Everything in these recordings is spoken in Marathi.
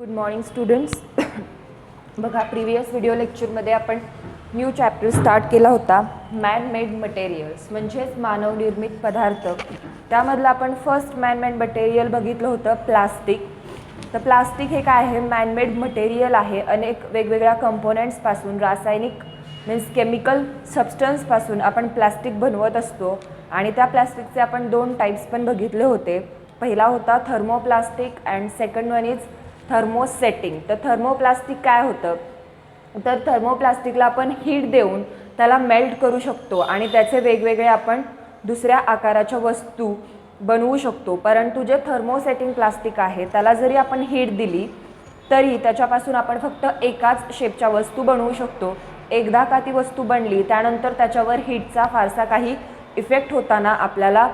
Good morning students. बघा, प्रिव्हियस व्हिडिओ लेक्चरमध्ये आपण न्यू चॅप्टर स्टार्ट केला होता, मॅन मेड मटेरियल्स म्हणजेच मानवनिर्मित पदार्थ. त्यामधलं आपण फर्स्ट मॅन मेड मटेरियल बघितलं होतं प्लास्टिक. तर प्लास्टिक हे काय आहे? मॅनमेड मटेरियल आहे. अनेक वेगवेगळ्या कंपोनेंट्सपासून, रासायनिक मीन्स केमिकल सबस्टन्सपासून आपण प्लास्टिक बनवत असतो. आणि त्या प्लास्टिकचे आपण दोन टाईप्स पण बघितले होते. पहिला होता thermoplastic and second one is thermosetting. तर थर्मोप्लास्टिक काय होतं? तर थर्मोप्लास्टिकला आपण हीट देऊन त्याला मेल्ट करू शकतो आणि त्याचे वेगवेगळे आपण दुसऱ्या आकाराच्या वस्तू बनवू शकतो. परंतु जे थर्मोसेटिंग प्लास्टिक आहे त्याला जरी आपण हीट दिली तरी त्याच्यापासून आपण फक्त एकाच शेपच्या वस्तू बनवू शकतो. एकदा का ती वस्तू बनली त्यानंतर त्याच्यावर हीटचा फारसा काही इफेक्ट होताना आपल्याला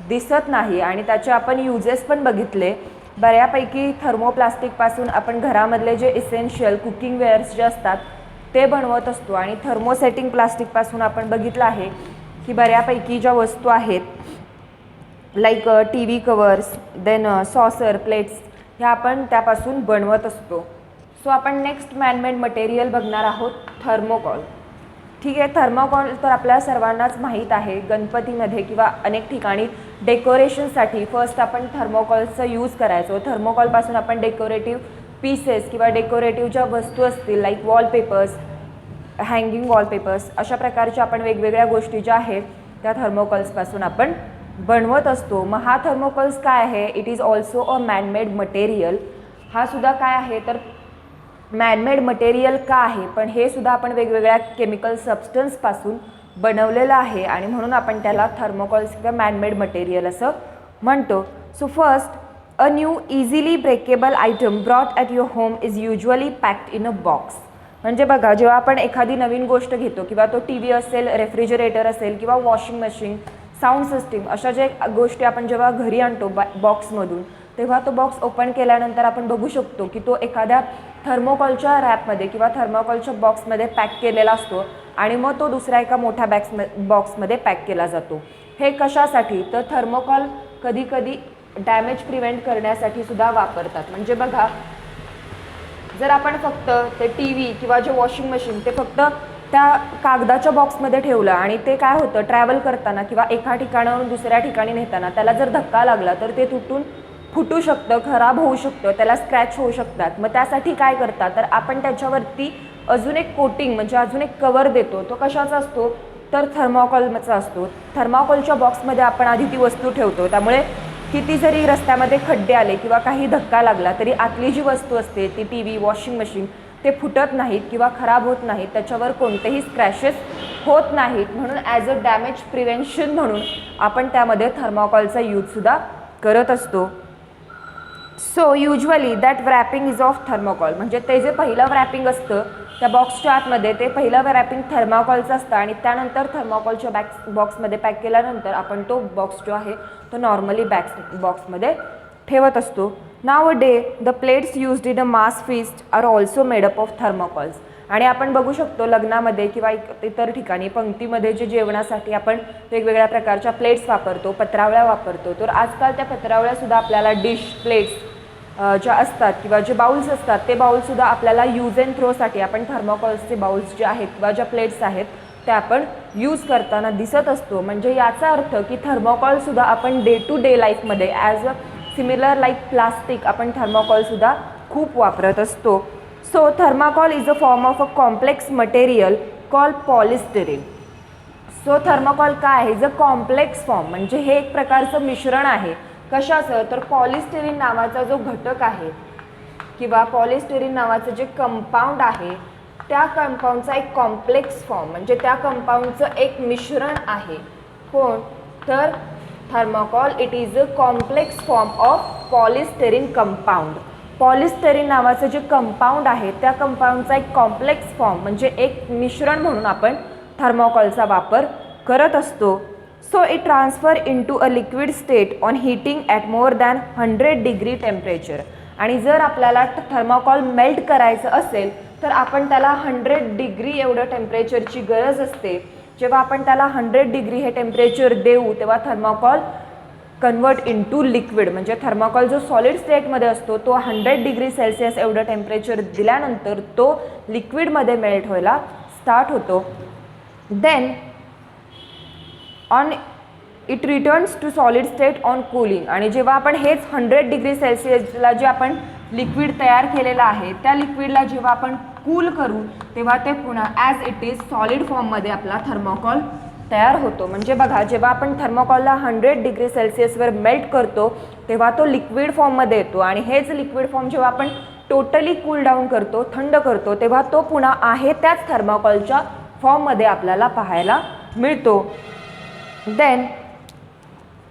दिसत नाही. आणि त्याचे आपण युजेस पण बघितले. बऱ्यापैकी थर्मोप्लास्टिकपासून आपण घरामधले जे इसेन्शियल कुकिंग वेअर्स जे असतात ते बनवत असतो. आणि थर्मोसेटिंग प्लास्टिकपासून आपण बघितलं आहे की बऱ्यापैकी ज्या वस्तू आहेत like TV covers, then saucer, plates, ह्या आपण त्यापासून बनवत असतो. सो आपण नेक्स्ट मॅनमेड मटेरियल बघणार आहोत थर्मोकॉल. ठीक आहे, थर्मोकॉल तर आपल्या सर्वांनाच माहीत आहे. गणपतीमध्ये किंवा अनेक ठिकाणी डेकोरेशनसाठी फर्स्ट आपण थर्मोकॉलचा यूज करायचो. थर्मोकॉलपासून आपण डेकोरेटिव्ह पीसेस किंवा डेकोरेटिव्ह ज्या वस्तू असतील लाईक वॉलपेपर्स, हँगिंग वॉलपेपर्स, अशा प्रकारच्या आपण वेगवेगळ्या गोष्टी ज्या आहेत त्या थर्मोकॉल्सपासून आपण बनवत असतो. मग हा थर्मोकॉल्स काय आहे? It is also a man-made material. हा सुद्धा काय आहे तर मॅनमेड मटेरियल का आहे? पण हे सुद्धा आपण वेगवेगळ्या केमिकल सबस्टन्सपासून बनवलेलं आहे आणि म्हणून आपण त्याला थर्मोकॉल्स किंवा मॅनमेड मटेरियल असं म्हणतो. So first, a new easily breakable item brought at your home is usually packed in a box. म्हणजे बघा, जेव्हा आपण एखादी नवीन गोष्ट घेतो किंवा तो टी व्ही असेल, रेफ्रिजरेटर असेल किंवा वॉशिंग मशीन, साऊंड सिस्टीम, अशा जे गोष्टी आपण जेव्हा घरी आणतो बॉक्समधून, तेव्हा तो बॉक्स ओपन केल्यानंतर आपण बघू शकतो की तो एखाद्या थर्मोकॉलच्या रॅपमध्ये किंवा थर्मोकॉलच्या बॉक्समध्ये पॅक केलेला असतो आणि मग तो दुसऱ्या एका मोठ्या बॉक्समध्ये पॅक केला जातो. हे कशासाठी? तर थर्मोकॉल कधी कधी डॅमेज प्रिव्हेंट करण्यासाठी सुद्धा वापरतात. म्हणजे बघा, जर आपण फक्त ते टी व्ही किंवा जे वॉशिंग मशीन ते फक्त त्या कागदाच्या बॉक्समध्ये ठेवलं आणि ते काय होतं, ट्रॅव्हल करताना किंवा एका ठिकाणावरून दुसऱ्या ठिकाणी नेताना त्याला जर धक्का लागला तर ते तुटून फुटू शकतं, खराब होऊ शकतं, त्याला स्क्रॅच होऊ शकतात. मग त्यासाठी काय करतात तर आपण त्याच्यावरती अजून एक कोटिंग म्हणजे अजून एक कवर देतो. तो कशाचा असतो तर थर्मोकॉलचा असतो. थर्मोकॉलच्या बॉक्समध्ये आपण आधी ती वस्तू ठेवतो. त्यामुळे किती जरी रस्त्यामध्ये खड्डे आले किंवा काही धक्का लागला तरी आतली जी वस्तू असते ती टी व्ही, वॉशिंग मशीन, ते फुटत नाहीत किंवा खराब होत नाहीत, त्याच्यावर कोणतेही स्क्रॅचेस होत नाहीत. म्हणून ॲज अ डॅमेज प्रिव्हेन्शन म्हणून आपण त्यामध्ये थर्मोकॉलचा यूजसुद्धा करत असतो. So usually that wrapping is of thermocol. म्हणजे ते जे पहिलं रॅपिंग असतं त्या बॉक्सच्या आतमध्ये ते पहिलं रॅपिंग थर्मोकॉलचं असतं आणि त्यानंतर थर्मोकॉलच्या बॉक्समध्ये पॅक केल्यानंतर आपण तो बॉक्स जो आहे तो नॉर्मली बॉक्समध्ये ठेवत असतो. Nowadays the plates used in a mass feast are also made up of thermocols. आणि आपण बघू शकतो लग्नामध्ये किंवा इतर ठिकाणी पंक्तीमध्ये जे जेवणासाठी आपण वेगवेगळ्या प्रकारच्या प्लेट्स वापरतो, पत्रावळ्या वापरतो. तर आजकाल त्या पत्रावळ्यासुद्धा आपल्याला डिश प्लेट्स ज्या असतात किंवा जे बाउल्स असतात ते बाउल्ससुद्धा आपल्याला यूज अँड थ्रोसाठी आपण थर्मोकॉल्सचे बाउल्स जे आहेत किंवा ज्या प्लेट्स आहेत त्या आपण यूज करताना दिसत असतो. म्हणजे याचा अर्थ की थर्मोकॉलसुद्धा आपण डे टू डे लाईफमध्ये as a similar like plastic आपण थर्मोकॉलसुद्धा खूप वापरत असतो. So thermocol is a form of a complex material call polystyrene. So thermocol काय आहे? Is a complex form. म्हणजे हे एक प्रकारचं मिश्रण आहे. कशाचं? तर पॉलिस्टिरीन नावाचा जो घटक आहे किंवा पॉलिस्टिरीन नावाचं जे कंपाऊंड आहे त्या कंपाऊंडचा एक कॉम्प्लेक्स फॉर्म म्हणजे त्या कंपाऊंडचं एक मिश्रण आहे. कोण? तर thermocol it is a complex form of polystyrene compound. Polystyrene नावाचं जे कंपाऊंड आहे त्या कंपाऊंडचा एक कॉम्प्लेक्स फॉर्म म्हणजे एक मिश्रण म्हणून आपण थर्मोकॉलचा वापर करत असतो. So it transfer into a liquid state on heating at more than 100 degree temperature. आणि जर आपल्याला थर्मोकॉल मेल्ट करायचं असेल तर आपण त्याला 100 डिग्री एवढं टेम्परेचरची गरज असते. जेव्हा आपण त्याला 100 डिग्री हे टेम्परेचर देऊ तेव्हा थर्मोकॉल कन्वर्ट इनटू लिक्विड, म्हणजे थर्माकोल जो सॉलिड स्टेटमध्ये असतो तो 100 डिग्री सेल्सिअस एवढं टेम्परेचर दिल्यानंतर तो लिक्विडमध्ये मेल्ट व्हायला स्टार्ट होतो. Then on it returns to solid state on cooling, आणि जेव्हा आपण हेच 100 डिग्री सेल्सिअसला जे आपण लिक्विड तयार केलेलं आहे त्या लिक्विडला जेव्हा आपण कूल करू तेव्हा ते पुन्हा ॲज इट इज सॉलिड फॉर्ममध्ये आपला थर्माकोल तयार होतो. म्हणजे बघा, जेव्हा आपण थर्माकोलला 100 डिग्री सेल्सिअसवर मेल्ट करतो तेव्हा तो लिक्विड फॉर्ममध्ये येतो, आणि हेच लिक्विड फॉर्म जेव्हा आपण टोटली कूल डाऊन करतो, थंड करतो, तेव्हा तो पुन्हा आहे त्याच थर्माकोलच्या फॉर्ममध्ये आपल्याला पाहायला मिळतो. Then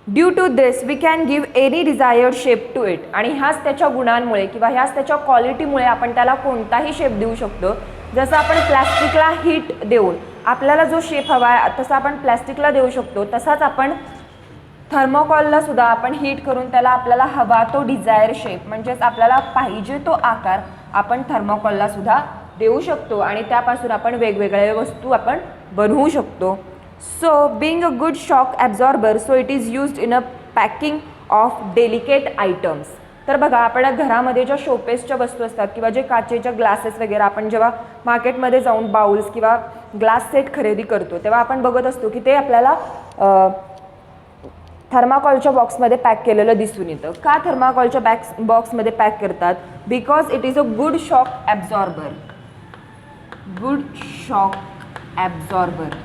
due to this we can give any desired shape to it, आणि ह्याच त्याच्या गुणांमुळे किंवा ह्याच त्याच्या क्वालिटीमुळे आपण त्याला कोणताही शेप देऊ शकतो. जसं आपण प्लॅस्टिकला हीट देऊन आपल्याला जो शेप हवा आहे तसा आपण प्लॅस्टिकला देऊ शकतो, तसाच आपण थर्माकोलला सुद्धा आपण हीट करून त्याला आपल्याला हवा तो डिझायर शेप, म्हणजेच आपल्याला पाहिजे तो आकार आपण थर्माकोलला सुद्धा देऊ शकतो, आणि त्यापासून आपण वेगवेगळ्या वस्तू आपण बनवू शकतो. So being a good shock absorber so it is used in a packing of delicate items. तर बघा, आपण घरामध्ये ज्या शोपेसच्या वस्तू असतात किंवा जे काचेच्या ग्लासेस वगैरे आपण जेव्हा मार्केटमध्ये जाऊन बाउल्स किंवा ग्लास सेट खरेदी करतो तेव्हा आपण बघत असतो की ते आपल्याला थर्माकोलच्या बॉक्समध्ये पॅक केलेलं दिसून येतं. का थर्माकोलच्या बॉक्समध्ये पॅक करतात? Because it is a good shock absorber. Good shock absorber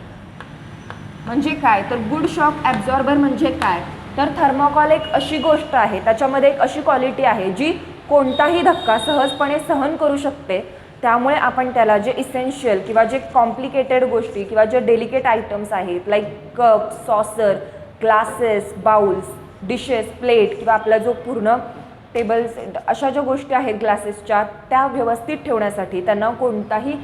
म्हणजे काय? तर गुड शॉक ॲब्झॉर्बर म्हणजे काय? तर थर्माकोल एक अशी गोष्ट आहे, त्याच्यामध्ये एक अशी क्वालिटी आहे जी कोणताही धक्का सहजपणे सहन करू शकते. त्यामुळे आपण त्याला जे इसेन्शियल किंवा जे कॉम्प्लिकेटेड गोष्टी किंवा जे डेलिकेट आयटम्स आहेत like cup, saucer, glasses, bowls, dishes, plate किंवा आपला जो पूर्ण टेबल्स, अशा ज्या गोष्टी आहेत ग्लासेसच्या, त्या व्यवस्थित ठेवण्यासाठी त्यांना कोणताही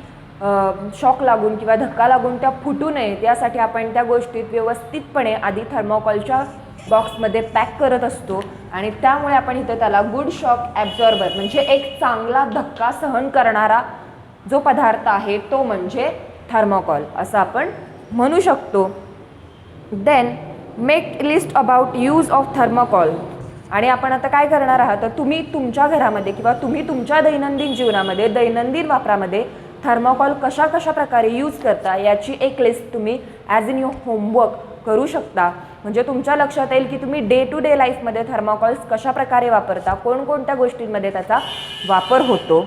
शॉक लागून किंवा धक्का लागून त्या फुटू नयेत यासाठी आपण त्या गोष्टीत व्यवस्थितपणे आधी थर्माकोलच्या बॉक्समध्ये पॅक करत असतो, आणि त्यामुळे आपण इथं त्याला गुड शॉक ॲब्झॉर्बर म्हणजे एक चांगला धक्का सहन करणारा जो पदार्थ आहे तो म्हणजे थर्माकोल असं आपण म्हणू शकतो. Then make list about use of thermocol, आणि आपण आता काय करणार आहात तर तुम्ही तुमच्या घरामध्ये किंवा तुम्ही तुमच्या दैनंदिन जीवनामध्ये दैनंदिन वापरामध्ये थर्माकोल कशा कशा प्रकारे यूज करता याची एक लिस्ट तुम्ही ॲज इन युअर होमवर्क करू शकता. म्हणजे तुमच्या लक्षात येईल की तुम्ही डे टू डे लाईफमध्ये थर्माकोल्स कशा प्रकारे वापरता, कोणकोणत्या गोष्टींमध्ये त्याचा वापर होतो.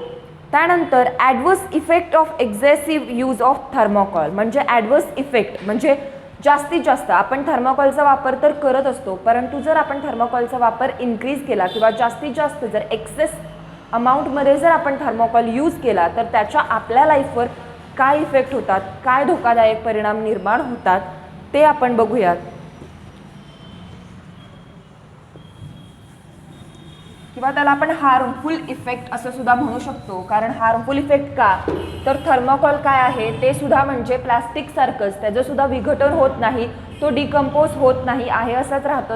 त्यानंतर adverse effect of excessive use of thermocol, म्हणजे ॲडवर्स इफेक्ट म्हणजे जास्तीत जास्त आपण थर्माकोलचा वापर तर करत असतो, परंतु जर आपण थर्माकोलचा वापर इन्क्रीज केला किंवा जास्तीत जास्त जर एक्सेस अमाऊंटमध्ये जर आपण थर्माकोल यूज केला तर त्याच्या आपल्या लाईफवर काय इफेक्ट होतात, काय धोकादायक परिणाम निर्माण होतात ते आपण बघूयात. किंवा त्याला आपण हार्मफुल इफेक्ट असं सुद्धा म्हणू शकतो. कारण हार्मफुल इफेक्ट का? तर थर्माकोल काय आहे ते सुद्धा म्हणजे प्लॅस्टिक सारखंच, त्याचं सुद्धा विघटन होत नाही, तो डिकम्पोज होत नाही आहे असंच राहतं.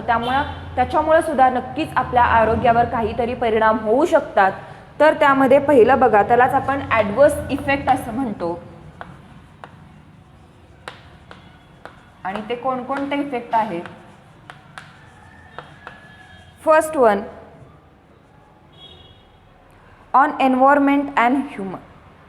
त्याच्यामुळे सुद्धा नक्कीच आपल्या आरोग्यावर काहीतरी परिणाम होऊ शकतात. तर त्यामध्ये पहिलं बघा, त्यालाच आपण ॲडवर्स इफेक्ट असं म्हणतो. आणि ते कोणकोणते इफेक्ट आहेत? First one on environment and human,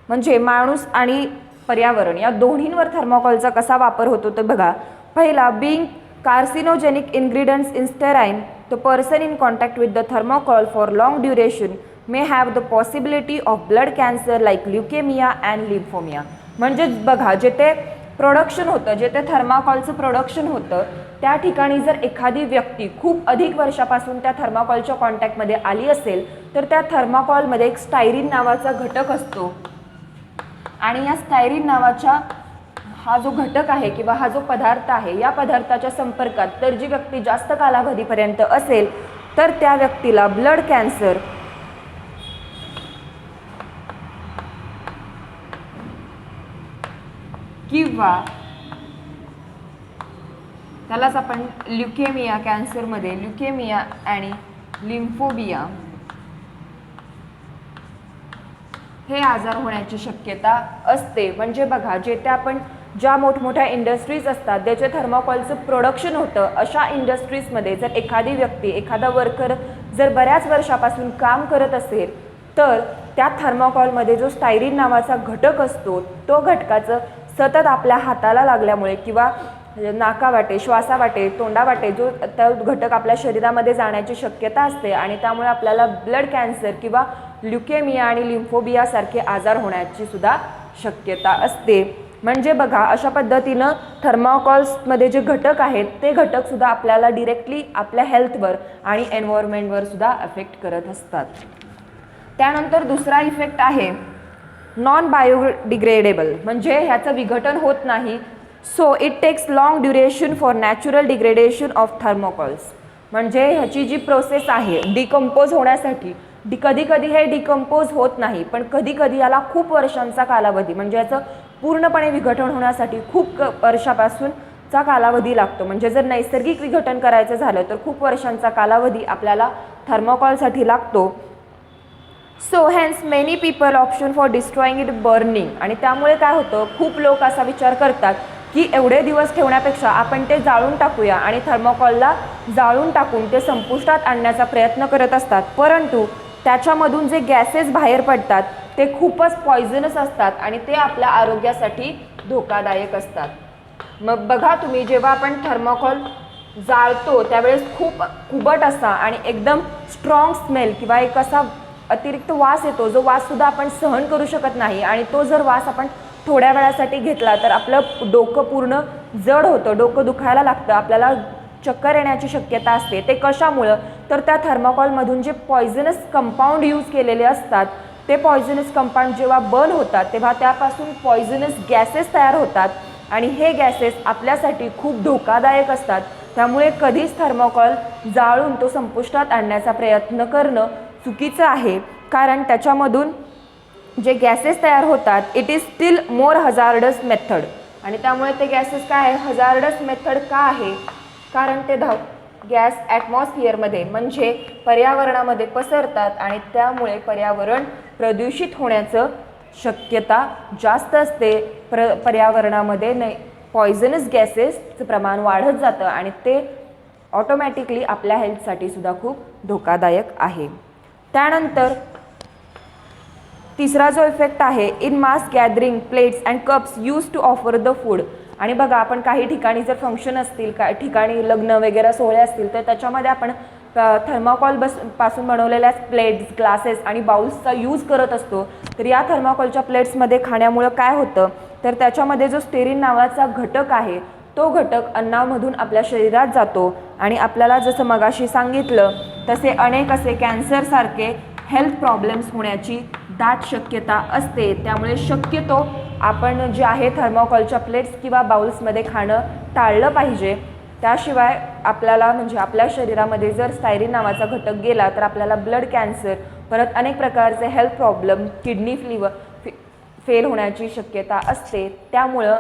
म्हणजे माणूस आणि पर्यावरण या दोन्हींवर थर्माकोलचा कसा वापर होतो तर बघा, पहिला being carcinogenic ingredients in styrene, the person in contact with the thermocol for long duration may have the possibility of blood cancer like leukaemia and lymphoma. म्हणजे बघा, जेथे प्रोडक्शन होतं, जेथे थर्माकोलचं प्रोडक्शन होतं त्या ठिकाणी जर एखादी व्यक्ती खूप अधिक वर्षापासून त्या थर्माकोलच्या कॉन्टॅक्टमध्ये आली असेल तर त्या थर्माकोलमध्ये एक स्टायरीन नावाचा घटक असतो, आणि या स्टायरीन नावाच्या हा जो घटक आहे किंवा हा जो पदार्थ आहे या पदार्थाच्या संपर्कात तर जी व्यक्ती जास्त कालावधीपर्यंत असेल तर त्या व्यक्तीला ब्लड कॅन्सर किंवा त्यालाच आपण ल्युकेमिया, कॅन्सरमध्ये ल्युकेमिया आणि लिम्फोबिया हे आजार होण्याची शक्यता असते. म्हणजे बघा, जेथे आपण ज्या मोठमोठ्या इंडस्ट्रीज असतात ज्याचे थर्माकोलचं प्रोडक्शन होतं, अशा इंडस्ट्रीजमध्ये जर एखादी व्यक्ती, एखादा वर्कर जर बऱ्याच वर्षापासून काम करत असेल तर त्या थर्माकोलमध्ये जो स्टायरीन नावाचा घटक असतो, तो घटकाचं सतत आपल्या हाताला लागल्यामुळे किंवा नाकावाटे, श्वासावाटे, तोंडावाटे जो तो घटक आपल्या शरीरामध्ये जाण्याची शक्यता असते आणि त्यामुळे आपल्याला ब्लड कॅन्सर किंवा ल्युकेमिया आणि लिम्फोबिया सारखे आजार होण्याची सुद्धा शक्यता असते. म्हणजे बघा, अशा पद्धतीनं थर्माकोल्समध्ये जे घटक आहेत ते घटक सुद्धा आपल्याला डिरेक्टली आपल्या हेल्थवर आणि एन्व्हायरमेंटवर सुद्धा अफेक्ट करत असतात. त्यानंतर दुसरा इफेक्ट आहे नॉन बायोडिग्रेडेबल, म्हणजे ह्याचं विघटन होत नाही. So it takes long duration for natural degradation of thermocols. म्हणजे ह्याची जी प्रोसेस आहे डिकम्पोज होण्यासाठी, कधी कधी हे डिकम्पोज होत नाही, पण कधी कधी याला खूप वर्षांचा कालावधी, म्हणजे याचं पूर्णपणे विघटन होण्यासाठी खूप वर्षापासूनचा कालावधी लागतो. म्हणजे जर नैसर्गिक विघटन करायचं झालं तर खूप वर्षांचा कालावधी आपल्याला थर्माकोलसाठी लागतो. So hence many people option for destroying it burning. आणि त्यामुळे काय होतं, खूप लोक असा विचार करतात की एवढे दिवस ठेवण्यापेक्षा आपण ते जाळून टाकूया आणि थर्माकोलला जाळून टाकून ते संपुष्टात आणण्याचा प्रयत्न करत असतात. परंतु त्याच्यामधून जे गॅसेस बाहेर पडतात ते खूपच पॉयझनस असतात आणि ते आपल्या आरोग्यासाठी धोकादायक असतात. मग बघा तुम्ही, जेव्हा आपण थर्माकोल जाळतो त्यावेळेस खूप कुबट असा आणि एकदम स्ट्रॉंग स्मेल किंवा एक असा अतिरिक्त वास येतो, जो वाससुद्धा आपण सहन करू शकत नाही. आणि तो जर वास आपण थोड्या वेळासाठी घेतला तर आपलं डोकं पूर्ण जड होतं, डोकं दुखायला लागतं, आपल्याला चक्कर येण्याची शक्यता असते. ते कशामुळं, तर त्या थर्माकोलमधून जे पॉयझनस कंपाऊंड यूज केलेले असतात ते पॉयझनस कंपाऊंड जेव्हा बर्न होतात तेव्हा त्यापासून पॉयझनस गॅसेस तयार होतात आणि हे गॅसेस आपल्यासाठी खूप धोकादायक असतात. त्यामुळे कधीच थर्माकोल जाळून तो संपुष्टात आणण्याचा प्रयत्न करणं चुकीचं आहे, कारण त्याच्यामधून जे गॅसेस तयार होतात it is steel more hazardous method. आणि त्यामुळे ते गॅसेस काय आहे, हजार्डस मेथड का आहे, कारण ते गॅस ॲटमॉस्फिअरमध्ये म्हणजे पर्यावरणामध्ये पसरतात आणि त्यामुळे पर्यावरण प्रदूषित होण्याचं शक्यता जास्त असते. पर्यावरणामध्ये पॉयझनस गॅसेसचं प्रमाण वाढत जातं आणि ते ऑटोमॅटिकली आपल्या हेल्थसाठी सुद्धा खूप धोकादायक आहे. त्यानंतर तिसरा जो इफेक्ट आहे, in mass gathering plates and cups use to offer the food. आणि बघा, आपण काही ठिकाणी जर फंक्शन असतील, काही ठिकाणी लग्न वगैरे सोहळे असतील तर त्याच्यामध्ये आपण थर्माकोल पासून बनवलेल्या प्लेट्स, ग्लासेस आणि बाउल्सचा यूज करत असतो. तर या थर्माकोलच्या प्लेट्समध्ये खाण्यामुळं काय होतं, तर त्याच्यामध्ये जो स्टेरिन नावाचा घटक आहे तो घटक अन्नामधून आपल्या शरीरात जातो आणि आपल्याला जसं मगाशी सांगितलं तसे अनेक असे कॅन्सरसारखे हेल्थ प्रॉब्लेम्स होण्याची दाट शक्यता असते. त्यामुळे शक्यतो आपण जे आहे थर्माकोलच्या प्लेट्स किंवा बाउल्समध्ये खाणं टाळलं पाहिजे. त्याशिवाय आपल्याला म्हणजे आपल्या शरीरामध्ये जर स्टायरीन नावाचा घटक गेला तर आपल्याला ब्लड कॅन्सर, परत अनेक प्रकारचे हेल्थ प्रॉब्लेम, किडनी फेल होण्याची शक्यता असते. त्यामुळं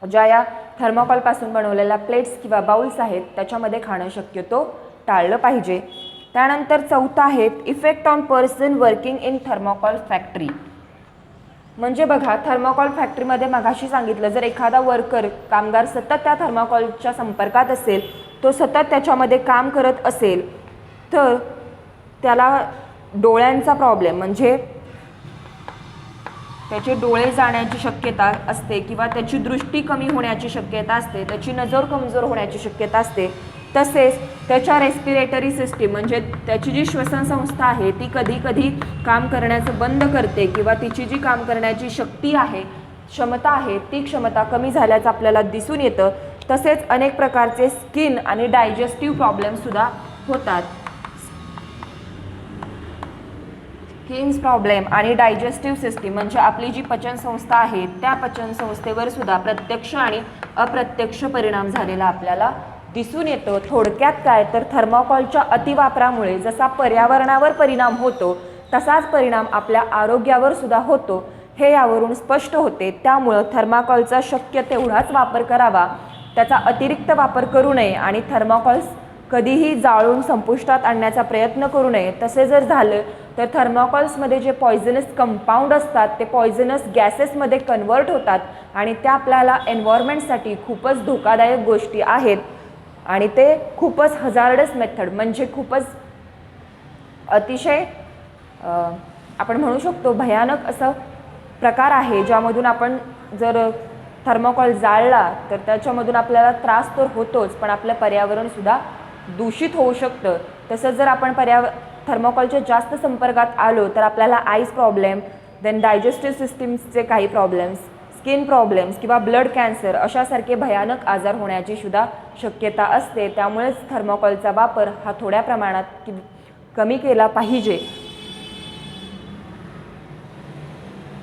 ज्या या थर्माकोलपासून बनवलेल्या प्लेट्स किंवा बाउल्स आहेत त्याच्यामध्ये खाणं शक्यतो टाळलं पाहिजे. त्यानंतर चौथा आहे effect on person working in thermocol factory. म्हणजे बघा, थर्माकोल फॅक्टरीमध्ये मगाशी सांगितलं, जर एखादा वर्कर, कामगार सतत त्या थर्माकोलच्या संपर्कात असेल, तो सतत त्याच्यामध्ये काम करत असेल तर त्याला डोळ्यांचा प्रॉब्लेम म्हणजे त्याचे डोळे जाण्याची शक्यता असते किंवा त्याची दृष्टी कमी होण्याची शक्यता असते, त्याची नजर कमजोर होण्याची शक्यता असते. तसेच त्याच्या रेस्पिरेटरी सिस्टीम म्हणजे त्याची जी श्वसन संस्था आहे ती कधी कधी काम करण्याचं बंद करते किंवा तिची जी काम करण्याची शक्ती आहे, क्षमता आहे, ती क्षमता कमी झाल्याचं आपल्याला दिसून येतं. तसेच अनेक प्रकारचे स्किन आणि डायजेस्टिव्ह प्रॉब्लेमसुद्धा होतात. स्किन्स प्रॉब्लेम आणि डायजेस्टिव्ह सिस्टीम म्हणजे आपली जी पचनसंस्था आहे त्या पचनसंस्थेवर सुद्धा प्रत्यक्ष आणि अप्रत्यक्ष परिणाम झालेला आपल्याला दिसून येतो. थोडक्यात काय, तर थर्माकोलच्या अतिवापरामुळे जसा पर्यावरणावर परिणाम होतो तसाच परिणाम आपल्या आरोग्यावर सुद्धा होतो हे यावरून स्पष्ट होते. त्यामुळं थर्माकोलचा शक्य तेवढाच वापर करावा, त्याचा अतिरिक्त वापर करू नये आणि थर्माकोल्स कधीही जाळून संपुष्टात आणण्याचा प्रयत्न करू नये. तसे जर झालं तर थर्मोकॉल्समध्ये जे पॉयझनस कंपाऊंड असतात ते पॉयझनस गॅसेसमध्ये कन्वर्ट होतात आणि त्या आपल्याला एन्व्हायरमेंटसाठी खूपच धोकादायक गोष्टी आहेत आणि ते खूपच हजार्डस मेथड म्हणजे खूपच अतिशय आपण म्हणू शकतो भयानक असं प्रकार आहे, ज्यामधून आपण जर थर्मोकॉल जाळला तर त्याच्यामधून आपल्याला त्रास तर होतोच, पण आपलं पर्यावरणसुद्धा दूषित होऊ शकतं. तसंच जर आपण थर्मोकॉलच्या जास्त संपर्कात आलो तर आपल्याला आईज प्रॉब्लेम, देन डायजेस्टिव्ह सिस्टीम्सचे काही प्रॉब्लेम्स, स्किन प्रॉब्लेम्स किंवा ब्लड कॅन्सर अशासारखे भयानक आजार होण्याची सुद्धा शक्यता असते. त्यामुळेच थर्मोकॉलचा वापर हा थोड्या प्रमाणात कमी केला पाहिजे.